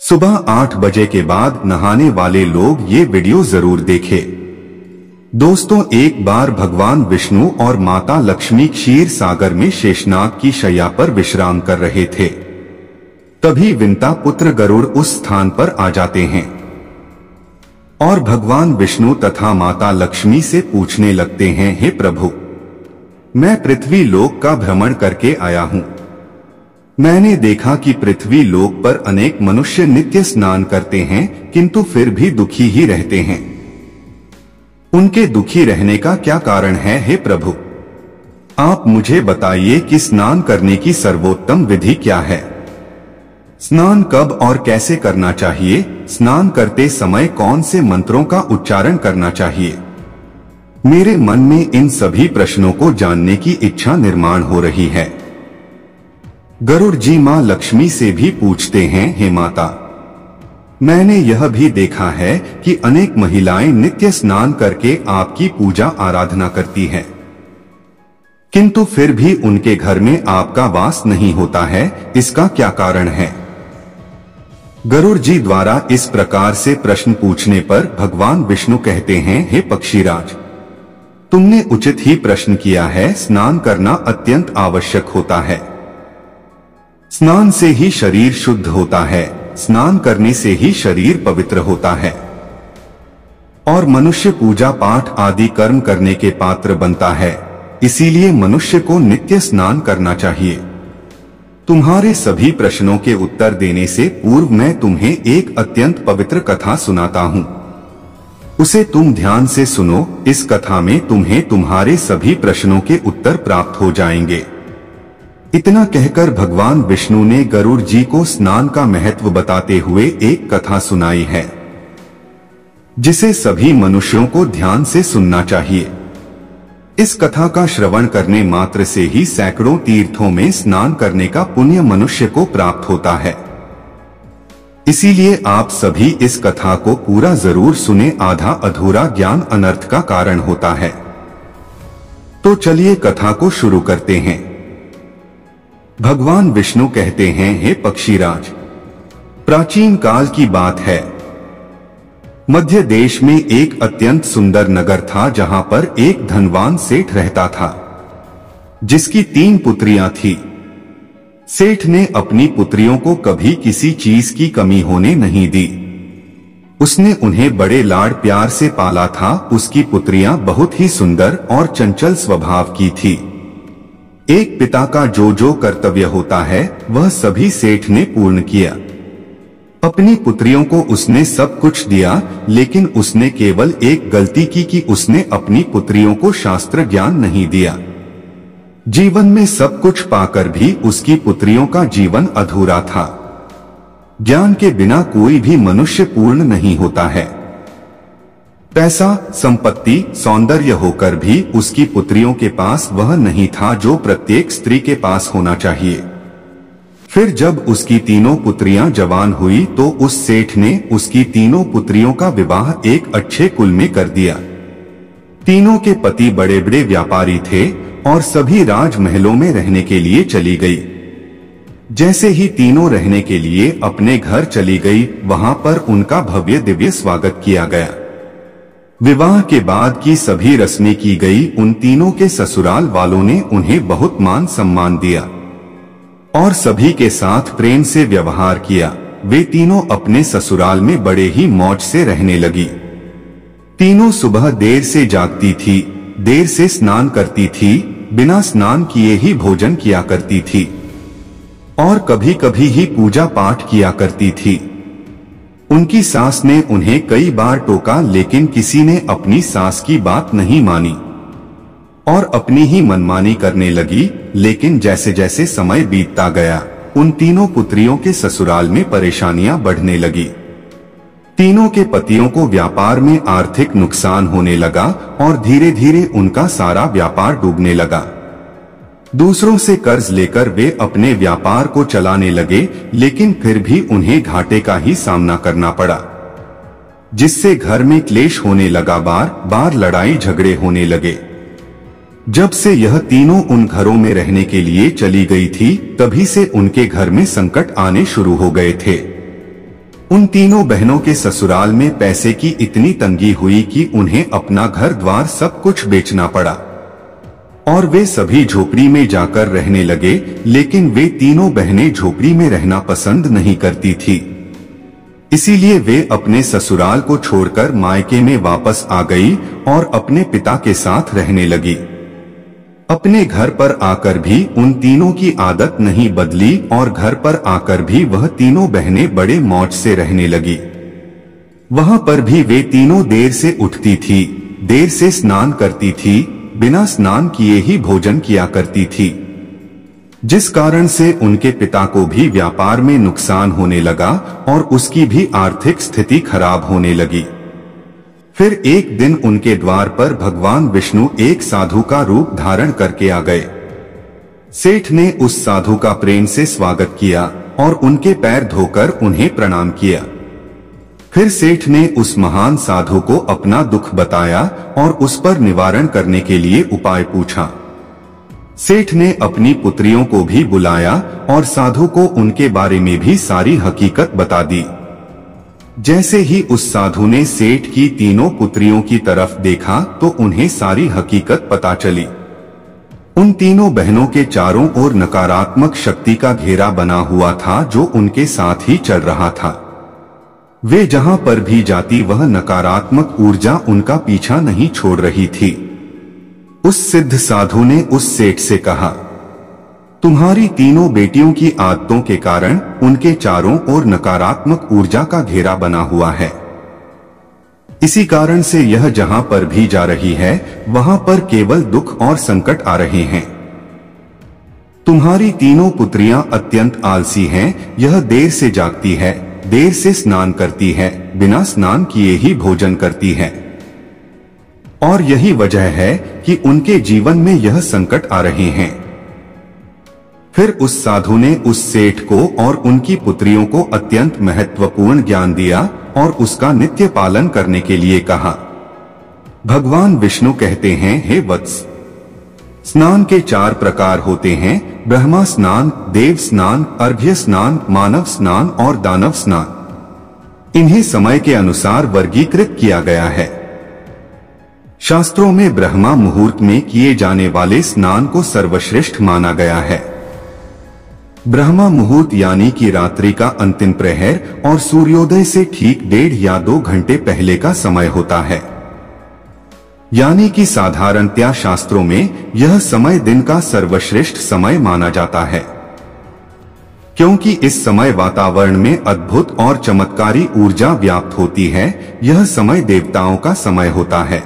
सुबह 8 बजे के बाद नहाने वाले लोग ये वीडियो जरूर देखें। दोस्तों, एक बार भगवान विष्णु और माता लक्ष्मी क्षीर सागर में शेषनाग की शैया पर विश्राम कर रहे थे। तभी विंता पुत्र गरुड़ उस स्थान पर आ जाते हैं और भगवान विष्णु तथा माता लक्ष्मी से पूछने लगते हैं, हे प्रभु, मैं पृथ्वी लोक का भ्रमण करके आया हूँ। मैंने देखा कि पृथ्वी लोक पर अनेक मनुष्य नित्य स्नान करते हैं, किंतु फिर भी दुखी ही रहते हैं। उनके दुखी रहने का क्या कारण है, हे प्रभु? आप मुझे बताइए कि स्नान करने की सर्वोत्तम विधि क्या है। स्नान कब और कैसे करना चाहिए? स्नान करते समय कौन से मंत्रों का उच्चारण करना चाहिए? मेरे मन में इन सभी प्रश्नों को जानने की इच्छा निर्माण हो रही है। गरुड़ जी मां लक्ष्मी से भी पूछते हैं, हे माता, मैंने यह भी देखा है कि अनेक महिलाएं नित्य स्नान करके आपकी पूजा आराधना करती हैं, किंतु फिर भी उनके घर में आपका वास नहीं होता है। इसका क्या कारण है? गरुड़ जी द्वारा इस प्रकार से प्रश्न पूछने पर भगवान विष्णु कहते हैं, हे पक्षीराज, तुमने उचित ही प्रश्न किया है। स्नान करना अत्यंत आवश्यक होता है। स्नान से ही शरीर शुद्ध होता है, स्नान करने से ही शरीर पवित्र होता है और मनुष्य पूजा पाठ आदि कर्म करने के पात्र बनता है। इसीलिए मनुष्य को नित्य स्नान करना चाहिए। तुम्हारे सभी प्रश्नों के उत्तर देने से पूर्व मैं तुम्हें एक अत्यंत पवित्र कथा सुनाता हूँ। उसे तुम ध्यान से सुनो। इस कथा में तुम्हें तुम्हारे सभी प्रश्नों के उत्तर प्राप्त हो जाएंगे। इतना कहकर भगवान विष्णु ने गरुड़ जी को स्नान का महत्व बताते हुए एक कथा सुनाई है, जिसे सभी मनुष्यों को ध्यान से सुनना चाहिए। इस कथा का श्रवण करने मात्र से ही सैकड़ों तीर्थों में स्नान करने का पुण्य मनुष्य को प्राप्त होता है। इसीलिए आप सभी इस कथा को पूरा जरूर सुने। आधा अधूरा ज्ञान अनर्थ का कारण होता है। तो चलिए कथा को शुरू करते हैं। भगवान विष्णु कहते हैं, हे पक्षीराज, प्राचीन काल की बात है। मध्य देश में एक अत्यंत सुंदर नगर था, जहां पर एक धनवान सेठ रहता था, जिसकी 3 पुत्रियां थी। सेठ ने अपनी पुत्रियों को कभी किसी चीज की कमी होने नहीं दी। उसने उन्हें बड़े लाड प्यार से पाला था। उसकी पुत्रियां बहुत ही सुंदर और चंचल स्वभाव की थी। एक पिता का जो कर्तव्य होता है, वह सभी सेठ ने पूर्ण किया। अपनी पुत्रियों को उसने सब कुछ दिया, लेकिन उसने केवल एक गलती की कि उसने अपनी पुत्रियों को शास्त्र ज्ञान नहीं दिया। जीवन में सब कुछ पाकर भी उसकी पुत्रियों का जीवन अधूरा था। ज्ञान के बिना कोई भी मनुष्य पूर्ण नहीं होता है। पैसा, संपत्ति, सौंदर्य होकर भी उसकी पुत्रियों के पास वह नहीं था जो प्रत्येक स्त्री के पास होना चाहिए। फिर जब उसकी तीनों पुत्रियां जवान हुई तो उस सेठ ने उसकी तीनों पुत्रियों का विवाह एक अच्छे कुल में कर दिया। तीनों के पति बड़े बड़े व्यापारी थे और सभी राजमहलों में रहने के लिए चली गई। जैसे ही तीनों रहने के लिए अपने घर चली गई, वहां पर उनका भव्य दिव्य स्वागत किया गया। विवाह के बाद की सभी रस्में की गई। उन तीनों के ससुराल वालों ने उन्हें बहुत मान सम्मान दिया और सभी के साथ प्रेम से व्यवहार किया। वे तीनों अपने ससुराल में बड़े ही मौज से रहने लगी। तीनों सुबह देर से जागती थी, देर से स्नान करती थी, बिना स्नान किए ही भोजन किया करती थी और कभी कभी ही पूजा पाठ किया करती थी। उनकी सास ने उन्हें कई बार टोका, लेकिन किसी ने अपनी सास की बात नहीं मानी और अपनी ही मनमानी करने लगी। लेकिन जैसे जैसे समय बीतता गया, उन तीनों पुत्रियों के ससुराल में परेशानियां बढ़ने लगी। तीनों के पतियों को व्यापार में आर्थिक नुकसान होने लगा और धीरे धीरे उनका सारा व्यापार डूबने लगा। दूसरों से कर्ज लेकर वे अपने व्यापार को चलाने लगे, लेकिन फिर भी उन्हें घाटे का ही सामना करना पड़ा, जिससे घर में क्लेश होने लगा। बार बार लड़ाई झगड़े होने लगे। जब से यह तीनों उन घरों में रहने के लिए चली गई थी, तभी से उनके घर में संकट आने शुरू हो गए थे। उन तीनों बहनों के ससुराल में पैसे की इतनी तंगी हुई कि उन्हें अपना घर द्वार सब कुछ बेचना पड़ा और वे सभी झोपड़ी में जाकर रहने लगे। लेकिन वे तीनों बहनें झोपड़ी में रहना पसंद नहीं करती थी, इसीलिए वे अपने ससुराल को छोड़कर मायके में वापस आ गई और अपने पिता के साथ रहने लगी। अपने घर पर आकर भी उन तीनों की आदत नहीं बदली और घर पर आकर भी वह तीनों बहनें बड़े मौज से रहने लगी। वहां पर भी वे तीनों देर से उठती थी, देर से स्नान करती थी, बिना स्नान किए ही भोजन किया करती थी, जिस कारण से उनके पिता को भी व्यापार में नुकसान होने लगा और उसकी भी आर्थिक स्थिति खराब होने लगी। फिर एक दिन उनके द्वार पर भगवान विष्णु एक साधु का रूप धारण करके आ गए। सेठ ने उस साधु का प्रेम से स्वागत किया और उनके पैर धोकर उन्हें प्रणाम किया। फिर सेठ ने उस महान साधु को अपना दुख बताया और उस पर निवारण करने के लिए उपाय पूछा। सेठ ने अपनी पुत्रियों को भी बुलाया और साधु को उनके बारे में भी सारी हकीकत बता दी। जैसे ही उस साधु ने सेठ की तीनों पुत्रियों की तरफ देखा तो उन्हें सारी हकीकत पता चली। उन तीनों बहनों के चारों ओर नकारात्मक शक्ति का घेरा बना हुआ था जो उनके साथ ही चल रहा था। वे जहां पर भी जाती वह नकारात्मक ऊर्जा उनका पीछा नहीं छोड़ रही थी। उस सिद्ध साधु ने उस सेठ से कहा, तुम्हारी तीनों बेटियों की आदतों के कारण उनके चारों ओर नकारात्मक ऊर्जा का घेरा बना हुआ है। इसी कारण से यह जहां पर भी जा रही है वहां पर केवल दुख और संकट आ रहे हैं। तुम्हारी तीनों पुत्रियां अत्यंत आलसी हैं, यह देर से जागती है, देर से स्नान करती है, बिना स्नान किए ही भोजन करती है और यही वजह है कि उनके जीवन में यह संकट आ रहे हैं। फिर उस साधु ने उस सेठ को और उनकी पुत्रियों को अत्यंत महत्वपूर्ण ज्ञान दिया और उसका नित्य पालन करने के लिए कहा। भगवान विष्णु कहते हैं, हे वत्स, स्नान के 4 प्रकार होते हैं, ब्रह्मा स्नान, देव स्नान, अर्घ्य स्नान, मानव स्नान और दानव स्नान। इन्हें समय के अनुसार वर्गीकृत किया गया है। शास्त्रों में ब्रह्मा मुहूर्त में किए जाने वाले स्नान को सर्वश्रेष्ठ माना गया है। ब्रह्मा मुहूर्त यानी कि रात्रि का अंतिम प्रहर और सूर्योदय से ठीक 1.5 या 2 घंटे पहले का समय होता है। यानी कि साधारणतया शास्त्रों में यह समय दिन का सर्वश्रेष्ठ समय माना जाता है, क्योंकि इस समय वातावरण में अद्भुत और चमत्कारी ऊर्जा व्याप्त होती है। यह समय देवताओं का समय होता है।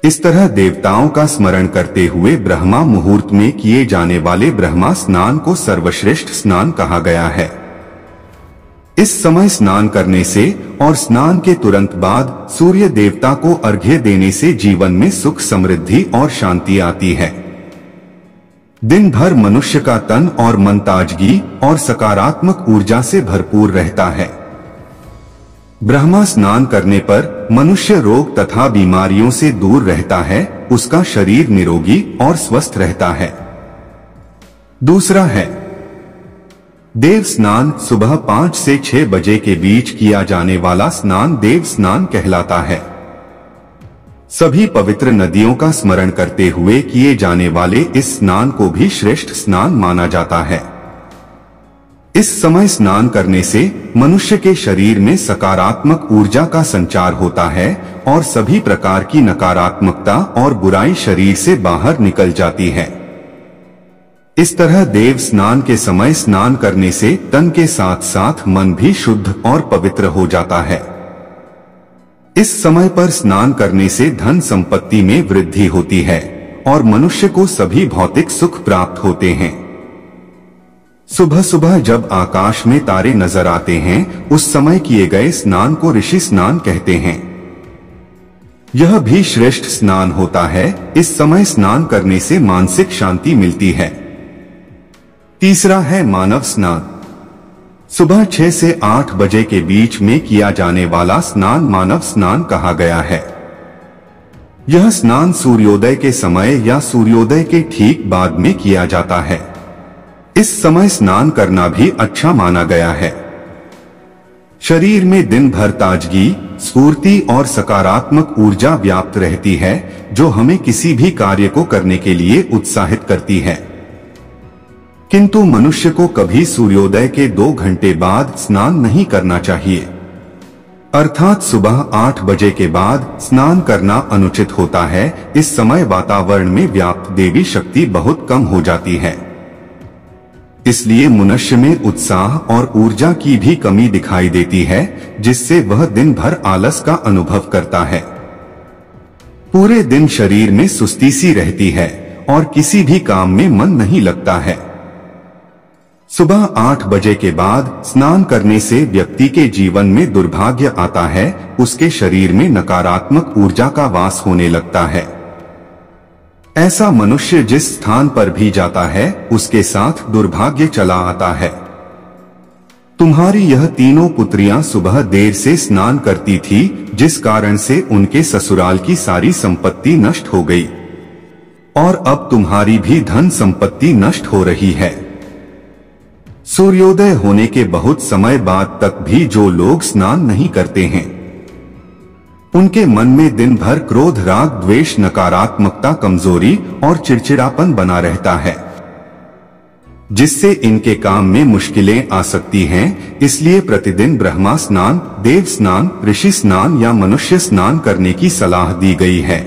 इस तरह देवताओं का स्मरण करते हुए ब्रह्मा मुहूर्त में किए जाने वाले ब्रह्मा स्नान को सर्वश्रेष्ठ स्नान कहा गया है। इस समय स्नान करने से और स्नान के तुरंत बाद सूर्य देवता को अर्घ्य देने से जीवन में सुख, समृद्धि और शांति आती है। दिन भर मनुष्य का तन और मन ताजगी और सकारात्मक ऊर्जा से भरपूर रहता है। ब्रह्मा स्नान करने पर मनुष्य रोग तथा बीमारियों से दूर रहता है, उसका शरीर निरोगी और स्वस्थ रहता है। दूसरा है देव स्नान। सुबह 5 से 6 बजे के बीच किया जाने वाला स्नान देव स्नान कहलाता है। सभी पवित्र नदियों का स्मरण करते हुए किए जाने वाले इस स्नान को भी श्रेष्ठ स्नान माना जाता है। इस समय स्नान करने से मनुष्य के शरीर में सकारात्मक ऊर्जा का संचार होता है और सभी प्रकार की नकारात्मकता और बुराई शरीर से बाहर निकल जाती है। इस तरह देव स्नान के समय स्नान करने से तन के साथ साथ मन भी शुद्ध और पवित्र हो जाता है। इस समय पर स्नान करने से धन संपत्ति में वृद्धि होती है और मनुष्य को सभी भौतिक सुख प्राप्त होते हैं। सुबह सुबह जब आकाश में तारे नजर आते हैं उस समय किए गए स्नान को ऋषि स्नान कहते हैं। यह भी श्रेष्ठ स्नान होता है। इस समय स्नान करने से मानसिक शांति मिलती है। तीसरा है मानव स्नान। सुबह 6 से 8 बजे के बीच में किया जाने वाला स्नान मानव स्नान कहा गया है। यह स्नान सूर्योदय के समय या सूर्योदय के ठीक बाद में किया जाता है। इस समय स्नान करना भी अच्छा माना गया है। शरीर में दिन भर ताजगी, स्फूर्ति और सकारात्मक ऊर्जा व्याप्त रहती है, जो हमें किसी भी कार्य को करने के लिए उत्साहित करती है। किंतु मनुष्य को कभी सूर्योदय के 2 घंटे बाद स्नान नहीं करना चाहिए, अर्थात सुबह 8 बजे के बाद स्नान करना अनुचित होता है। इस समय वातावरण में व्याप्त देवी शक्ति बहुत कम हो जाती है, इसलिए मनुष्य में उत्साह और ऊर्जा की भी कमी दिखाई देती है, जिससे वह दिन भर आलस का अनुभव करता है। पूरे दिन शरीर में सुस्ती सी रहती है और किसी भी काम में मन नहीं लगता है। सुबह 8 बजे के बाद स्नान करने से व्यक्ति के जीवन में दुर्भाग्य आता है, उसके शरीर में नकारात्मक ऊर्जा का वास होने लगता है। ऐसा मनुष्य जिस स्थान पर भी जाता है उसके साथ दुर्भाग्य चला आता है। तुम्हारी यह तीनों पुत्रियां सुबह देर से स्नान करती थी, जिस कारण से उनके ससुराल की सारी संपत्ति नष्ट हो गई और अब तुम्हारी भी धन संपत्ति नष्ट हो रही है। सूर्योदय होने के बहुत समय बाद तक भी जो लोग स्नान नहीं करते हैं, उनके मन में दिन भर क्रोध, राग, द्वेष, नकारात्मकता, कमजोरी और चिड़चिड़ापन बना रहता है, जिससे इनके काम में मुश्किलें आ सकती हैं। इसलिए प्रतिदिन ब्रह्मा स्नान, देव स्नान, ऋषि स्नान या मनुष्य स्नान करने की सलाह दी गई है।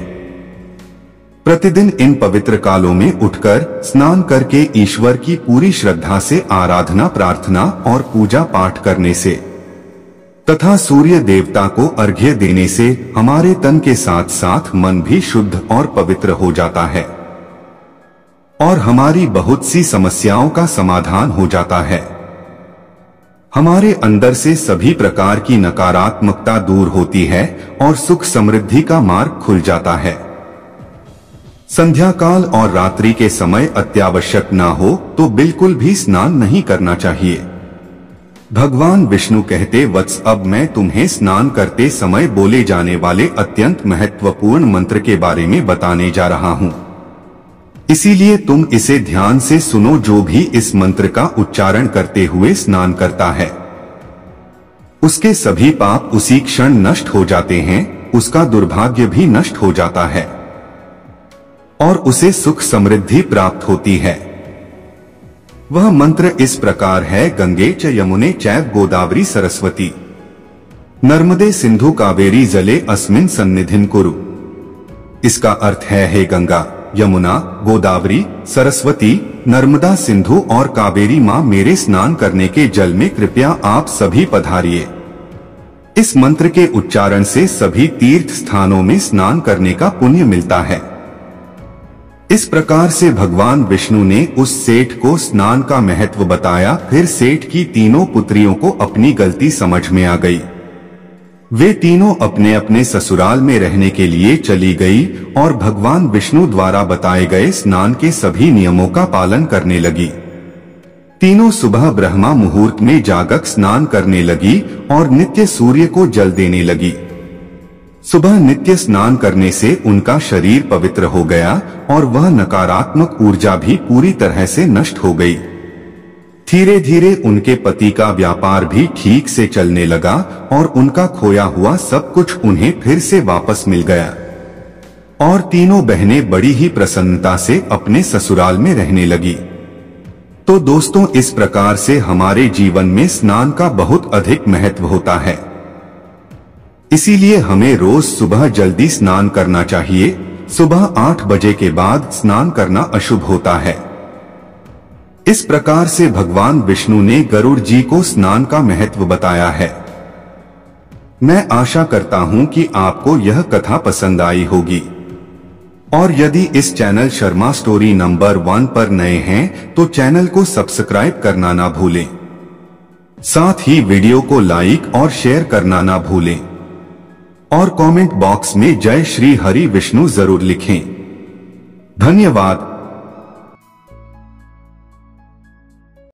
प्रतिदिन इन पवित्र कालों में उठकर स्नान करके ईश्वर की पूरी श्रद्धा से आराधना, प्रार्थना और पूजा पाठ करने से तथा सूर्य देवता को अर्घ्य देने से हमारे तन के साथ साथ मन भी शुद्ध और पवित्र हो जाता है और हमारी बहुत सी समस्याओं का समाधान हो जाता है। हमारे अंदर से सभी प्रकार की नकारात्मकता दूर होती है और सुख समृद्धि का मार्ग खुल जाता है। संध्या काल और रात्रि के समय अत्यावश्यक ना हो तो बिल्कुल भी स्नान नहीं करना चाहिए। भगवान विष्णु कहते, वत्स, अब मैं तुम्हें स्नान करते समय बोले जाने वाले अत्यंत महत्वपूर्ण मंत्र के बारे में बताने जा रहा हूँ, इसीलिए तुम इसे ध्यान से सुनो। जो भी इस मंत्र का उच्चारण करते हुए स्नान करता है, उसके सभी पाप उसी क्षण नष्ट हो जाते हैं, उसका दुर्भाग्य भी नष्ट हो जाता है और उसे सुख समृद्धि प्राप्त होती है। वह मंत्र इस प्रकार है, गंगे च यमुने चैव गोदावरी सरस्वती नर्मदे सिंधु कावेरी जले अस्मिन् सन्निधिं कुरु। इसका अर्थ है, हे गंगा, यमुना, गोदावरी, सरस्वती, नर्मदा, सिंधु और कावेरी माँ, मेरे स्नान करने के जल में कृपया आप सभी पधारिए। इस मंत्र के उच्चारण से सभी तीर्थ स्थानों में स्नान करने का पुण्य मिलता है। इस प्रकार से भगवान विष्णु ने उस सेठ को स्नान का महत्व बताया। फिर सेठ की तीनों पुत्रियों को अपनी गलती समझ में आ गई। वे तीनों अपने अपने ससुराल में रहने के लिए चली गई और भगवान विष्णु द्वारा बताए गए स्नान के सभी नियमों का पालन करने लगी। तीनों सुबह ब्रह्मा मुहूर्त में जागक स्नान करने लगी और नित्य सूर्य को जल देने लगी। सुबह नित्य स्नान करने से उनका शरीर पवित्र हो गया और वह नकारात्मक ऊर्जा भी पूरी तरह से नष्ट हो गई। धीरे धीरे उनके पति का व्यापार भी ठीक से चलने लगा और उनका खोया हुआ सब कुछ उन्हें फिर से वापस मिल गया और तीनों बहनें बड़ी ही प्रसन्नता से अपने ससुराल में रहने लगी। तो दोस्तों, इस प्रकार से हमारे जीवन में स्नान का बहुत अधिक महत्व होता है। इसीलिए हमें रोज सुबह जल्दी स्नान करना चाहिए। सुबह 8 बजे के बाद स्नान करना अशुभ होता है। इस प्रकार से भगवान विष्णु ने गरुड़ जी को स्नान का महत्व बताया है। मैं आशा करता हूं कि आपको यह कथा पसंद आई होगी और यदि इस चैनल शर्मा स्टोरी नंबर 1 पर नए हैं तो चैनल को सब्सक्राइब करना ना भूलें। साथ ही वीडियो को लाइक और शेयर करना ना भूलें और कमेंट बॉक्स में जय श्री हरि विष्णु जरूर लिखें। धन्यवाद।